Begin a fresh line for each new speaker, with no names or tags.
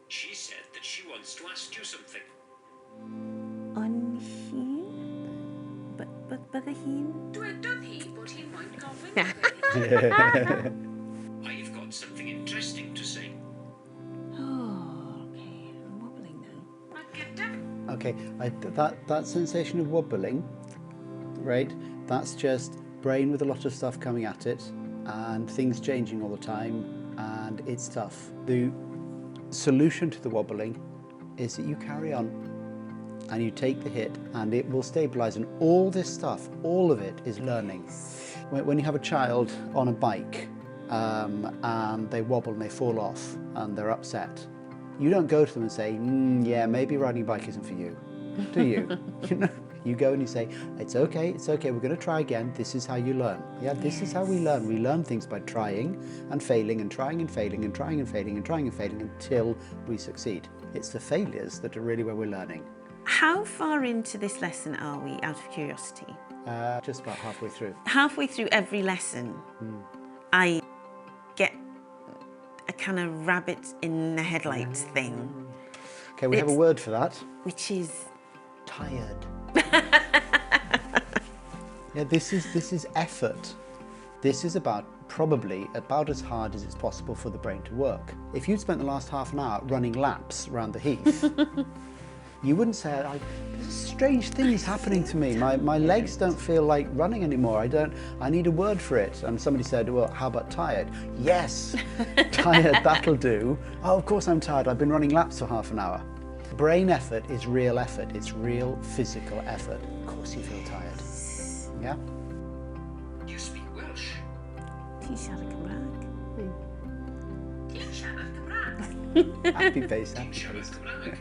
She said that she wants to ask you something.
On hun? Bydde hun?
Dywedodd hi bod hi'n moyn gofyn iddi.
I've got something interesting to say.
Oh, okay. I'm wobbling now.
Mae gyda
Okay, that sensation of wobbling, right? That's just brain with a lot of stuff coming at it and things changing all the time, and it's tough. The solution to the wobbling is that you carry on and you take the hit and it will stabilize, and all this stuff, all of it is learning. When you have a child on a bike and they wobble and they fall off and they're upset, you don't go to them and say, yeah, maybe riding a bike isn't for you, do you? You go and you say, it's okay, we're going to try again. This is how you learn. Yeah, this is how we learn. We learn things by trying and failing and trying and failing and trying and failing and trying and failing until we succeed. It's the failures that are really where we're learning.
How far into this lesson are we, out of curiosity?
Just about halfway through.
Halfway through every lesson, I get a kind of rabbit in the headlights thing.
Okay, we have a word for that.
Which is?
Tired. Yeah, this is effort. This is probably about as hard as it's possible for the brain to work. If you'd spent the last half an hour running laps around the heath, you wouldn't say, there's strange things happening to me. My legs don't feel like running anymore. I need a word for it. And somebody said, well, how about tired? Yes, tired, that'll do. Oh, of course I'm tired. I've been running laps for half an hour. Brain effort is real effort. It's real physical effort. Of course you feel tired. Yeah?
You speak Welsh.
Ti'n siarad Cymraeg?
Ti'n siarad Cymraeg.
Happy face, happy
Siarad
face.
Cymraeg.